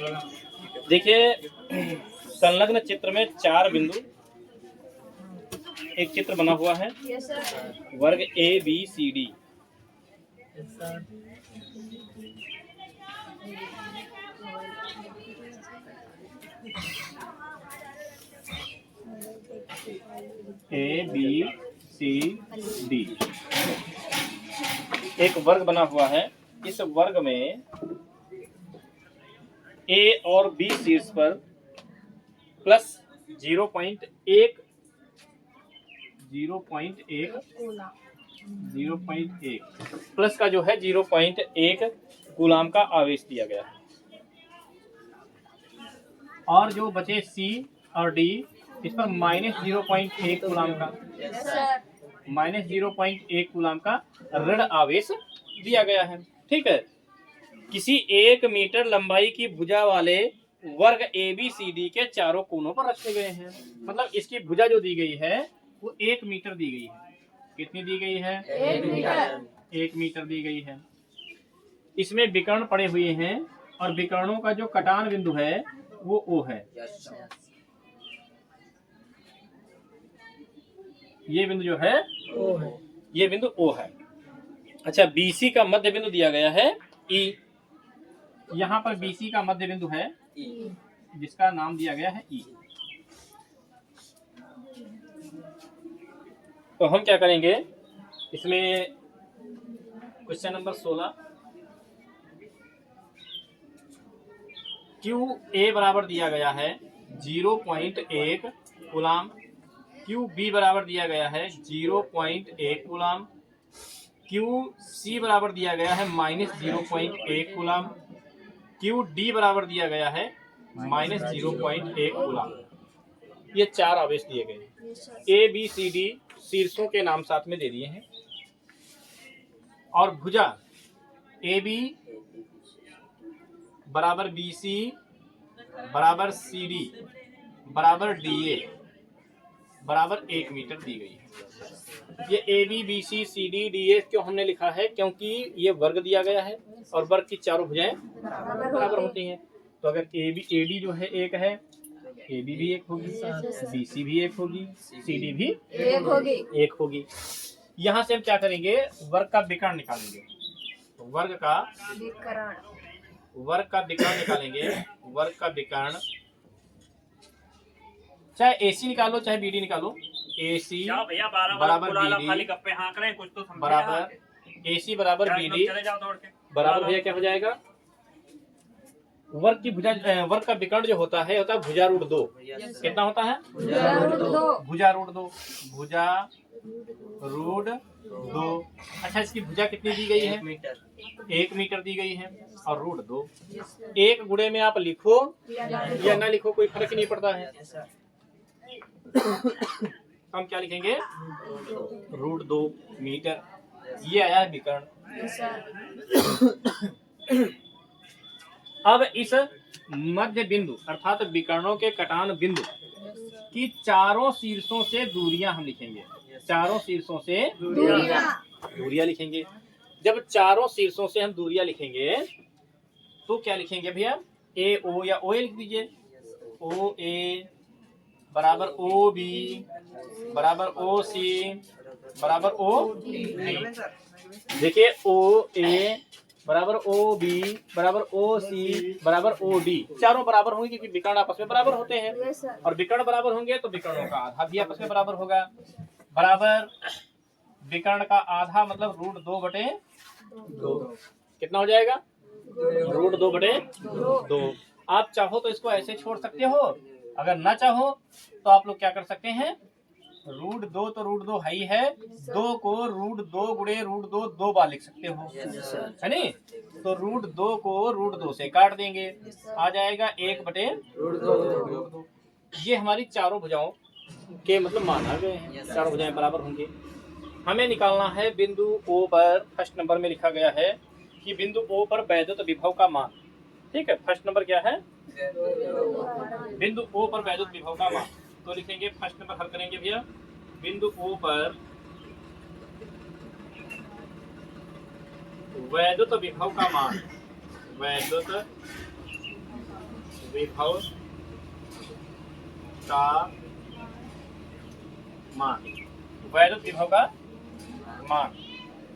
देखिए, संलग्न चित्र में 4 बिंदु एक चित्र बना हुआ है। वर्ग A B C D. A B C D एक वर्ग बना हुआ है। इस वर्ग में ए और बी शीर्ष पर प्लस 0.1 प्लस का जो है 0.1 कूलाम का आवेश दिया गया है। और जो बचे सी और डी, इस पर -0.1 कूलाम का कूलाम का ऋण आवेश दिया गया है। ठीक है। किसी 1 मीटर लंबाई की भुजा वाले वर्ग ए बी सी डी के चारों कोनों पर रखे गए हैं। मतलब इसकी भुजा जो दी गई है वो 1 मीटर दी गई है। कितनी दी गई है? 1 मीटर दी गई है। इसमें विकर्ण पड़े हुए हैं और विकर्णों का जो कटान बिंदु है वो O है। ये बिंदु जो है O है। ये बिंदु O है। अच्छा, BC का मध्य बिंदु दिया गया है E। यहाँ पर BC का मध्य बिंदु है E, जिसका नाम दिया गया है E। तो हम क्या करेंगे इसमें, क्वेश्चन नंबर 16, QA बराबर दिया गया है 0.1 कूलाम, QB बराबर दिया गया है 0.1 कूलाम, QC बराबर दिया गया है -0.1 कूलाम, QD बराबर दिया गया है -0.1 कूलाम। ये 4 आवेश दिए गए हैं। A B C D शीर्षों के नाम साथ में दे दिए हैं और भुजा AB बराबर BC बराबर CD बराबर DA बराबर 1 मीटर दी गई है। ये AB BC CD DA क्यों हमने लिखा है? क्योंकि ये वर्ग दिया गया है और वर्ग की चारों भुजाएं बराबर होती हैं। तो अगर AD जो है 1 है, AB भी 1 होगी, BC भी 1 होगी, CD भी 1 होगी। यहाँ से हम क्या करेंगे, वर्ग का विकर्ण निकालेंगे। तो वर्ग का विकर्ण निकालेंगे। वर्ग का विकर्ण चाहे AC निकालो चाहे BD निकालो। AC बराबर BD बराबर AC बराबर BD बराबर भैया क्या हो जाएगा? वर्ग की भुजा, वर्ग का विकर्ण जो होता है भुजा रूट 2। कितना होता है? भुजा रूट 2। भुजा रूट 2। अच्छा, इसकी भुजा कितनी दी गई है? 1 मीटर दी गई है और रूट 2। 1 गुणे में आप लिखो या ना लिखो कोई फर्क नहीं पड़ता है। हम क्या लिखेंगे? Root 2 metre. ये आया विकर्ण। अब इस मध्य बिंदु अर्थात विकर्णों के कटान बिंदु की चारों शीर्षों से दूरियां हम लिखेंगे। चारों शीर्षों से दूरियां लिखेंगे। जब चारों शीर्षों से हम दूरियां लिखेंगे तो क्या लिखेंगे भैया? AO या OA लिख दीजिए। OA बराबर OB बराबर OC बराबर OD। देखिए, OA बराबर OB बराबर OC बराबर OD चारों बराबर होंगे क्योंकि विकर्ण आपस में बराबर होते हैं। और विकर्ण बराबर होंगे तो विकर्णों का आधा भी आपस में बराबर होगा। बराबर विकर्ण का आधा मतलब रूट 2/2। कितना हो जाएगा? रूट 2/2। आप चाहो तो इसको ऐसे छोड़ सकते हो, अगर ना चाहो तो आप लोग क्या कर सकते हैं, रूट 2 तो रूट 2 हाई है, 2 को रूट 2 गुणे रूट 2 2 बार लिख सकते हो, है नहीं? तो रूट 2 को रूट 2 से काट देंगे, आ जाएगा 1/√2। ये हमारी चारों भुजाओं के मतलब मान आ गए हैं। चारों भुजाएं बराबर होंगे। हमें निकालना है बिंदु O पर। फर्स्ट नंबर में लिखा गया है कि बिंदु O पर वैद्युत विभव का मान। ठीक है, फर्स्ट नंबर क्या है? बिंदु O पर वैद्युत विभव का मान। तो लिखेंगे, फर्स्ट नंबर हल करेंगे भैया, बिंदु O पर वैद्युत विभव का मान। वैद्युत विभव का मान, वैद्युत विभव का मान,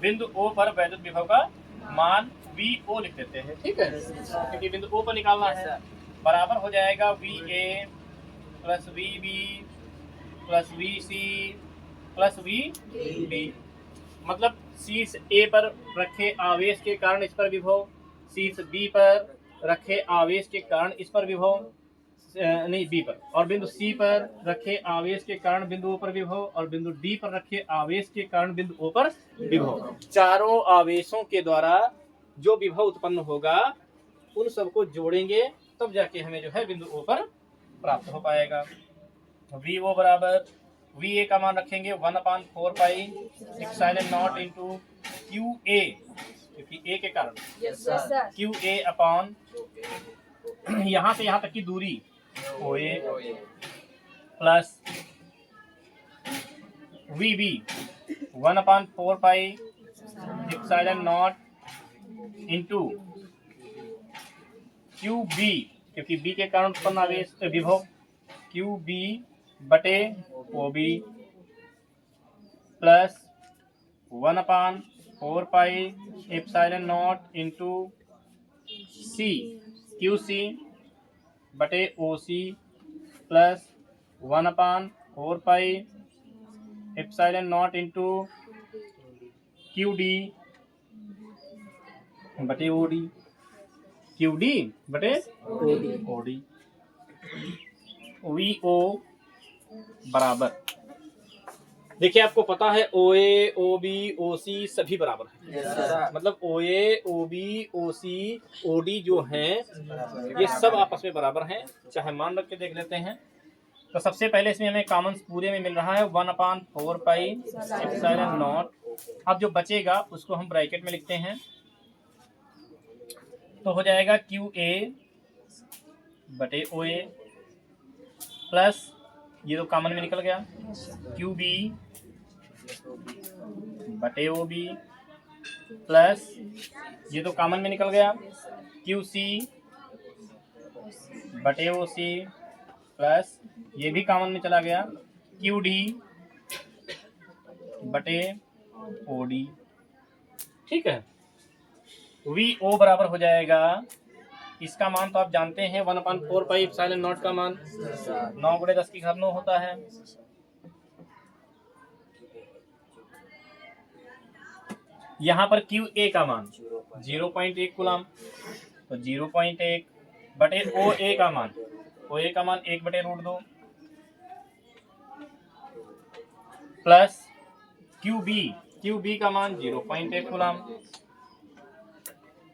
बिंदु O पर वैद्युत विभव का मान VO लिख देते हैं, ठीक है, क्योंकि बिंदु O पर निकालना है। बराबर हो जाएगा VA plus VB plus VC plus VB। मतलब शीर्ष A पर रखे आवेश के कारण इस पर विभव, शीर्ष B पर रखे आवेश के कारण इस पर विभव, नहीं B पर, और बिंदु C पर रखे आवेश के कारण बिंदु O पर विभव, और बिंदु D पर रखे आवेश के कारण बिंदु O पर विभव। चारों आवेशों के द्वारा जो विभव उत्पन्न होगा उन सबको जोड़ेंगे तब जाके हमें जो है बिंदु O पर प्राप्त हो पाएगा। VO बराबर VA का मान रखेंगे 1/4 pi epsilon not into QA, क्योंकि A के कारण QA अपॉन यहाँ से यहाँ तक की दूरी OA plus VB 1/4 pi epsilon not into QB, क्योंकि B के कारण उत्पन्न आवेश विभव, QB बटे OB plus 1/4 pi epsilon not into QC बटे OC plus 1/4 pi epsilon not into QD बटे OD, QD बटे OD। VO बराबर, देखिए आपको पता है OA OB OC सभी बराबर हैं, मतलब OA OB OC OD जो हैं ये सब आपस में बराबर हैं। चाहे मान रख के देख लेते हैं। तो सबसे पहले इसमें हमें कॉमन पूरे में मिल रहा है 1/4 पाई एप्सिलॉन नॉट। अब जो बचेगा उसको हम ब्रैकेट में लिखते हैं, तो हो जाएगा QA बटे OA प्लस ये तो कॉमन में निकल गया QB बटे OB प्लस ये तो कॉमन में निकल गया QC बटे OC प्लस ये भी कॉमन में चला गया QD बटे OD, ठीक है। VO बराबर हो जाएगा, इसका मान तो आप जानते हैं 1/4 पाई एप्सिलॉन नॉट का मान 9 × 10⁹ होता है। यहाँ पर QA का मान 0.1 कूलम, तो 0.1 बटे OA का मान 1/√2 प्लस QB का मान 0.1 कूलम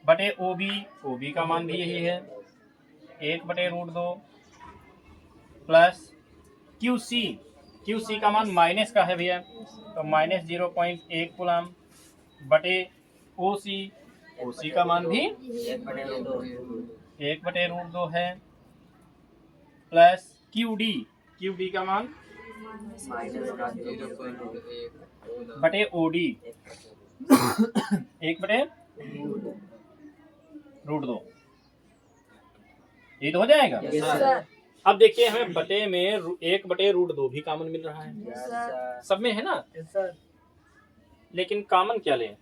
बटे OB का मान भी यही है 1/√2 प्लस QC का मान माइनस का है भैया, तो माइनस 0.1 कूलम बटे OC का मान भी 1/√2 है प्लस QD का मान बटे OD 1/√2, ये तो हो जाएगा। अब देखिए हमें बटे में 1/√2 भी कॉमन मिल रहा है, सब में है ना, लेकिन कॉमन क्या लें,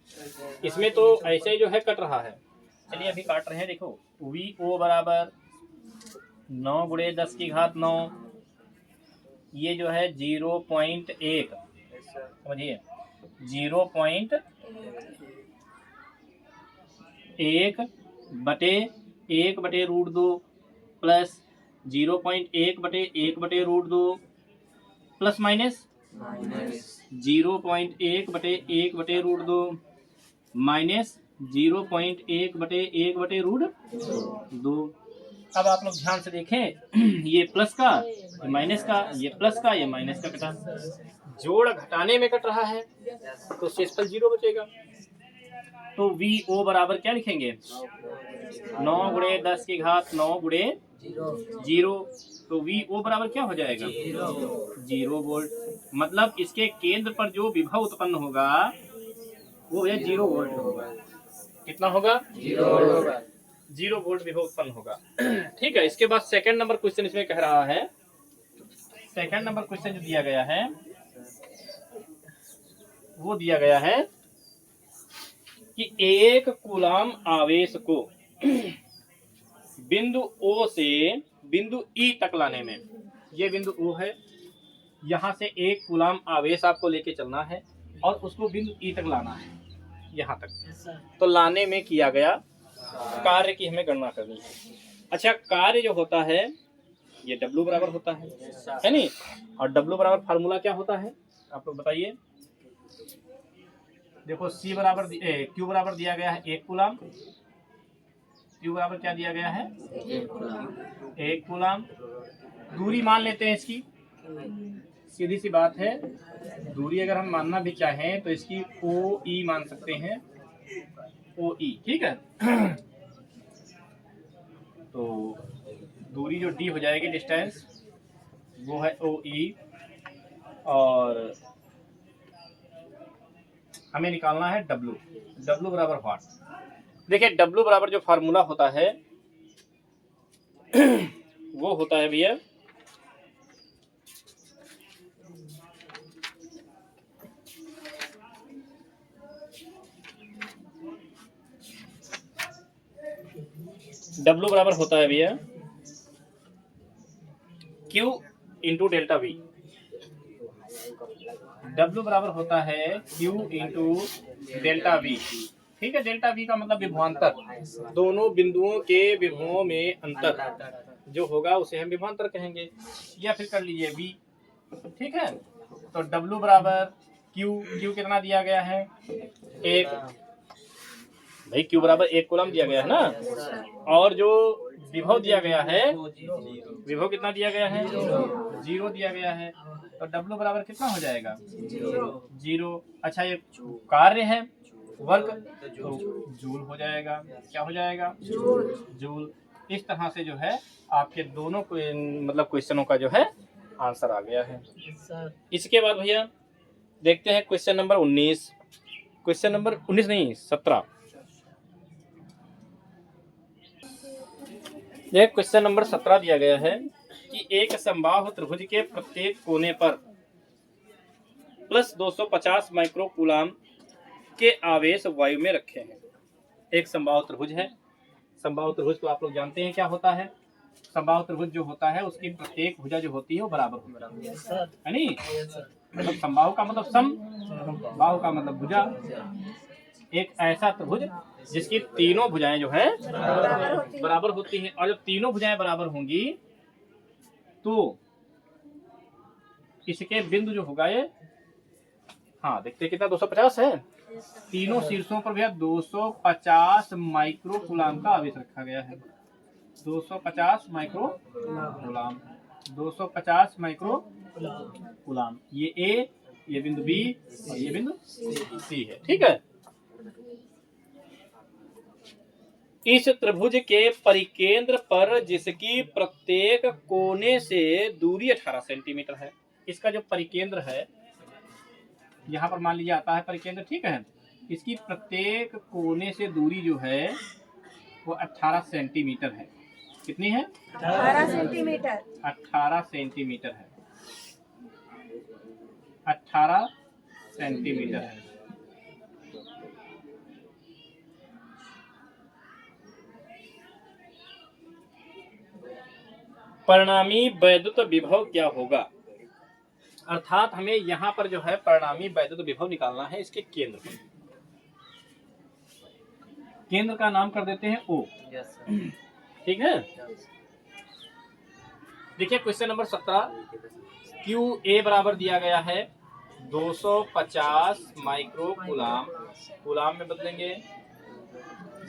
इसमें तो ऐसे ही जो है कट रहा है। चलिए अभी काट रहे हैं, देखो VO बराबर 9 × 10⁹, ये जो है 0.1, समझिए 0.1 बटे 1/√2 प्लस 0.1 बटे 1/√2 प्लस माइनस 0.1 बटे 1/√2 माइनस 0.1 बटे 1/√2। अब आप लोग ध्यान से देखें, ये प्लस का, ये माइनस का, ये प्लस का, ये माइनस का कटा, जोड़ घटाने में कट रहा है तो शेषफल 0 बचेगा। तो VO बराबर क्या लिखेंगे 9 × 10⁹ 0, तो VO बराबर क्या हो जाएगा 0 वोल्ट। मतलब इसके केंद्र पर जो विभव उत्पन्न होगा वो है 0 वोल्ट होगा। कितना होगा 0 वोल्ट। 0 वोल्ट विभव उत्पन्न होगा। ठीक है, इसके बाद सेकंड नंबर क्वेश्चन इसमें कह रहा है, सेकंड नंबर क्वेश्चन जो दिया गया है वो दिया गया है कि एक कूलाम आवेश को बिंदु O से बिंदु E तक लाने में, ये बिंदु O है, यहाँ से एक कूलाम आवेश आपको लेके चलना है और उसको बिंदु E तक लाना है, यहाँ तक। तो लाने में किया गया कार्य की हमें गणना करनी है। अच्छा, कार्य जो होता है ये W बराबर होता है नहीं? और W बराबर फार्मूला क्या होता है आप लोग बताइए। देखो Q बराबर दिया गया है 1 कूलाम, Q बराबर क्या दिया गया है 1 कूलाम। दूरी मान लेते हैं इसकी, सीधी सी बात है, दूरी अगर हम मानना भी चाहें तो इसकी OE मान सकते हैं, OE। ठीक है, तो दूरी जो D हो जाएगी डिस्टेंस, वो है OE। और हमें निकालना है W बराबर व्हाट। देखिए W बराबर जो फार्मूला होता है वो होता है भैया W बराबर होता है भैया Q into delta V। W बराबर होता है Q इंटू डेल्टा V। ठीक है, डेल्टा V का मतलब विभवांतर, दोनों बिंदुओं के विभवों में अंतर जो होगा उसे हम विभवांतर कहेंगे, या फिर कर लीजिए V। ठीक है, तो W बराबर Q कितना दिया गया है 1, भाई Q बराबर 1 कूलम दिया गया है ना, और जो विभव दिया गया है, विभव कितना दिया गया है 0 दिया गया है, तो W बराबर कितना हो जाएगा 0। अच्छा, ये कार्य है वर्क, तो जूल हो जाएगा, क्या हो जाएगा जूल। इस तरह से जो है आपके दोनों मतलब क्वेश्चनों का जो है आंसर आ गया है। इसके बाद भैया देखते हैं क्वेश्चन नंबर 19, क्वेश्चन नंबर 19 नहीं 17। यह क्वेश्चन नंबर 17 दिया गया है कि एक समबाहु त्रिभुज के प्रत्येक कोने पर प्लस 250 माइक्रो कूलाम के आवेश वायु में रखे हैं। एक समबाहु त्रिभुज है, समबाहु त्रिभुज तो आप लोग जानते हैं क्या होता है। समबाहु त्रिभुज जो होता है उसकी प्रत्येक भुजा जो होती है वो बराबर होती है नहीं? मतलब समबाहु का मतलब सम, बाहु का मतलब भुजा। एक ऐसा त्रिभुज जिसकी तीनों भुजाएं जो है बराबर होती हैं, और जब तीनों भुजाएं बराबर होंगी तो इसके बिंदु जो होगा ये, हाँ देखते कितना 250 है, तीनों शीर्षों पर भैया 250 माइक्रो कूलाम का आवेश रखा गया है। 250 माइक्रो कूलाम, 250 माइक्रो कूलाम। ये A, ये बिंदु B और ये बिंदु C है। ठीक है, इस त्रिभुज के परिकेंद्र पर जिसकी प्रत्येक कोने से दूरी 18 सेंटीमीटर है, इसका जो परिकेंद्र है यहाँ पर मान लीजिए आता है परिकेंद्र, ठीक है, इसकी प्रत्येक कोने से दूरी जो है वो 18 सेंटीमीटर है। कितनी है 18 सेंटीमीटर, 18 सेंटीमीटर है, 18 सेंटीमीटर है। परिणामी वैद्युत विभव क्या होगा, अर्थात हमें यहाँ पर जो है परिणामी वैद्युत विभव निकालना है इसके केंद्र पर। केंद्र का नाम कर देते हैं O। ठीक है, देखिए क्वेश्चन नंबर 17, QA बराबर दिया गया है 250 माइक्रो कूलाम, कूलाम में बदलेंगे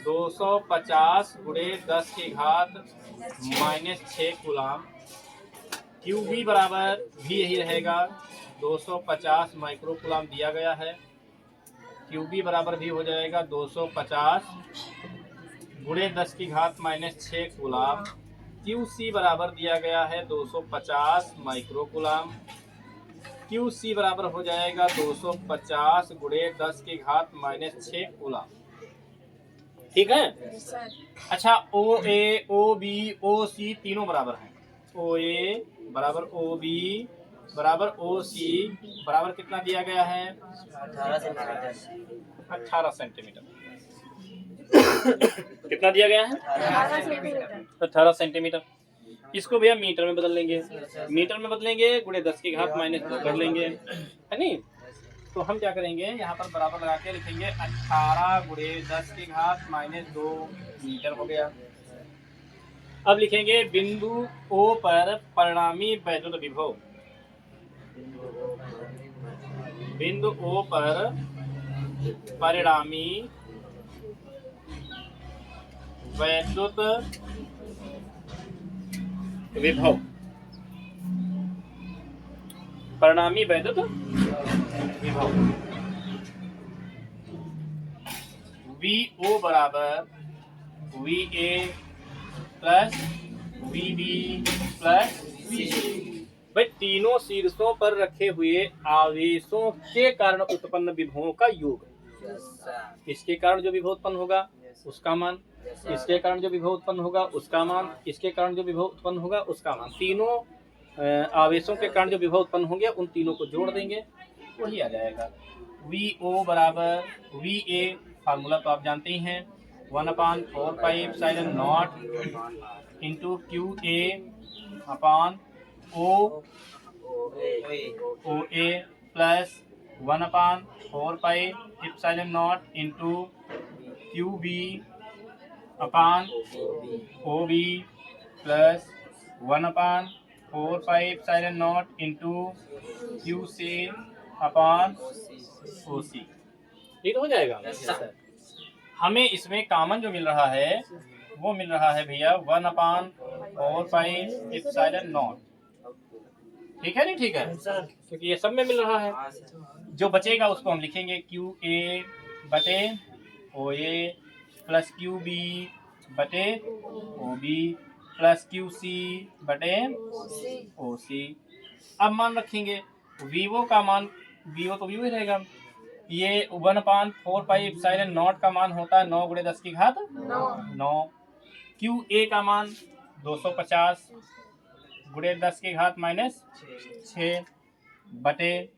250 गुणे 10 की घात -6 कूलाम। QB बराबर भी यही रहेगा 250 माइक्रो कूलाम दिया गया है, QB बराबर भी हो जाएगा 250 गुणे 10 की घात -6 कूलाम। QC बराबर दिया गया है 250 माइक्रो कूलाम, QC बराबर हो जाएगा 250 गुणे 10 की घात -6 कूलाम। ठीक है। Yes, sir. अच्छा ओ ए ओ बी ओ सी तीनों बराबर हैं। ओ ए बराबर ओ बी बराबर ओ सी बराबर कितना दिया गया है? 18 सेंटीमीटर। कितना दिया गया है? 18 सेंटीमीटर। 18 सेंटीमीटर। इसको भैया मीटर में बदल लेंगे। मीटर में बदलेंगे गुणे 10 की घात -2 कर लेंगे, है नहीं? तो हम क्या करेंगे, यहाँ पर बराबर लगा के लिखेंगे 18 गुणे 10 की घात -2 मीटर हो गया। अब लिखेंगे बिंदु O पर परिणामी वैद्युत विभव। बिंदु O पर परिणामी वैद्युत विभव। परिणामी वैद्युत विभव VO बराबर VA plus VB plus VC। भाई तीनों शीर्षों पर रखे हुए आवेशों के कारण उत्पन्न विभवों का योग। इसके कारण जो विभव उत्पन्न होगा उसका मान, इसके कारण जो विभव उत्पन्न होगा उसका मान, इसके कारण जो विभव उत्पन्न होगा उसका मान। तीनों आवेशों के कारण जो विभव उत्पन्न होंगे उन तीनों को जोड़ देंगे, वही आ जाएगा। VO बराबर VA, फार्मूला तो आप जानते ही हैं, 1/4 pi epsilon not into QA upon OA plus 1/4 pi epsilon not into QB upon OB plus 1/4 pi epsilon not into QC upon OC। ये तो हो जाएगा। हमें इसमें कॉमन जो मिल रहा है वो मिल रहा है भैया 1/4 पाई एप्सिलॉन नॉट। ठीक है नहीं? ठीक है, क्योंकि ये सब में मिल रहा है। जो बचेगा उसको हम लिखेंगे QA बटे OA प्लस QB बटे OB प्लस QC बटे OC। अब मान रखेंगे VO का मान, VO तो VO ही रहेगा। ये 1/4 पाई एप्सिलॉन नॉट का मान होता है 9 गुणे 10 की घात 9। QA का मान 250 गुणे 10 की घात -6 बटे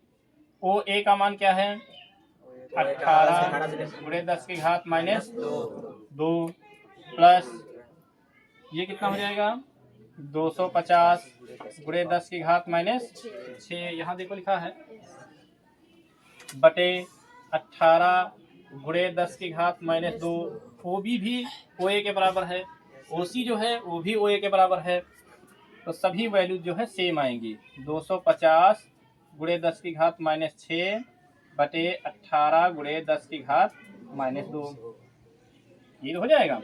OA का मान क्या है 18 गुणे 10 की घात -2 प्लस ये कितना हो जाएगा 250 गुणे 10 की घात -6, यहाँ देखो लिखा है, बटे 18 गुणे 10 की घात -2। OB भी OA के बराबर है, OC जो है वो भी OA के बराबर है, तो सभी वैल्यू जो है सेम आएंगी। 250 गुणे 10 की घात -6 बटे 18 गुणे 10 की घात -2, ये हो जाएगा।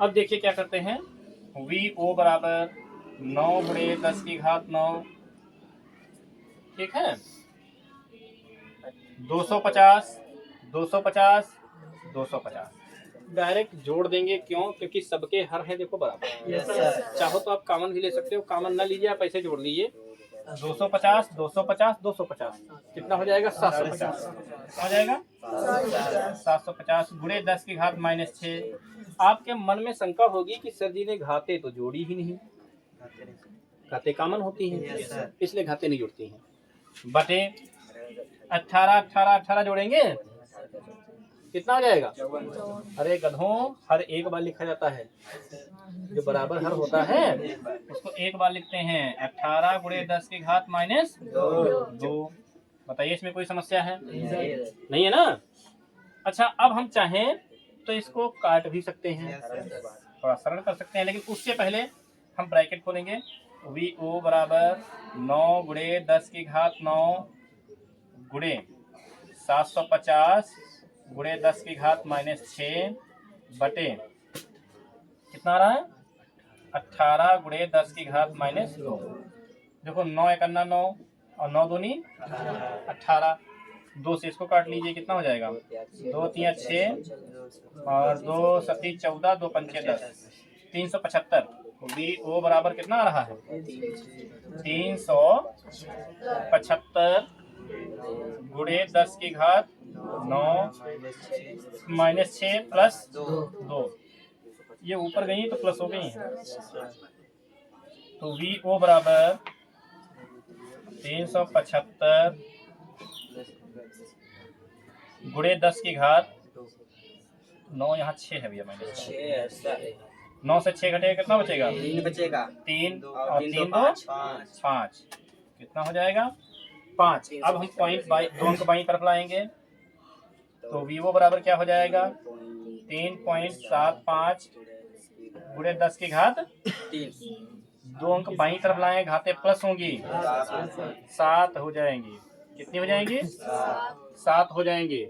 अब देखिए क्या करते हैं, VO बराबर 9 गुणे 10 की घात 9, ठीक है, 250 250 250 डायरेक्ट जोड़ देंगे। क्यों? क्योंकि सबके हर है देखो बराबर। चाहो तो आप कॉमन भी ले सकते हो, कॉमन ना लीजिए, आप ऐसे जोड़ लीजिए। 250 250 250 कितना हो जाएगा 750 हो जाएगा 750 गुणे 10 की घात -6। आपके मन में शंका होगी कि सर जी ने घाते तो जोड़ी ही नहीं, घाते कॉमन होती हैं इसलिए घाते नहीं जुड़ती हैं। बटे 18 18 18 जोड़ेंगे कितना हो जाएगा? अरे गधों, हर एक बार लिखा जाता है, जो बराबर हर होता है उसको एक बार लिखते हैं। 18 गुणे 10 की घात -2। बताइए इसमें कोई समस्या है? नहीं है ना? अच्छा, अब हम चाहें तो इसको काट भी सकते हैं, थोड़ा सरल कर सकते हैं, लेकिन उससे पहले हम ब्रैकेट खोलेंगे। VO बराबर 9 गुणे 10 की घात 9 गुणे 750 गुणे 10 की घात -6 बटे कितना आ रहा है 18 गुणे 10 की घात -2। देखो 9 एकन्ना 9 और 9 दूनी 18, 2 से इसको काट लीजिए, कितना हो जाएगा 2 3 6 और 2 7 14 2 5 10 375। VO बराबर कितना आ रहा है 375 गुणे 10 की घात 9 -6 प्लस 2। ये ऊपर गई तो प्लस हो गई है। तो VO बराबर 375 गुणे 10 की घात 9, यहाँ 6 है भैया, -6। 9 से 6 घटेगा कितना बचेगा? 3 बचेगा। 3 और और 3 3 2 2 5 कितना हो जाएगा? 5। अब हम पॉइंट बाई 2 अंक बाई तरफ लाएंगे तो VO बराबर क्या हो जाएगा? 3.75 गुणे 10 की घात 3। 2 अंक बाई तरफ लाएं, घातें प्लस होंगी 7 हो जाएंगी। कितनी हो जाएंगी? 7 हो जाएंगी।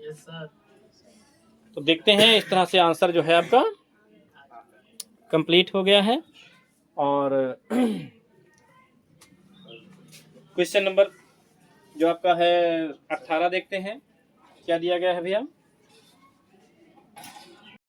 तो देखते हैं इस तरह से आंसर जो है आपका कंप्लीट हो गया है। और क्वेश्चन नंबर जो आपका है 18 देखते हैं क्या दिया गया है भैया।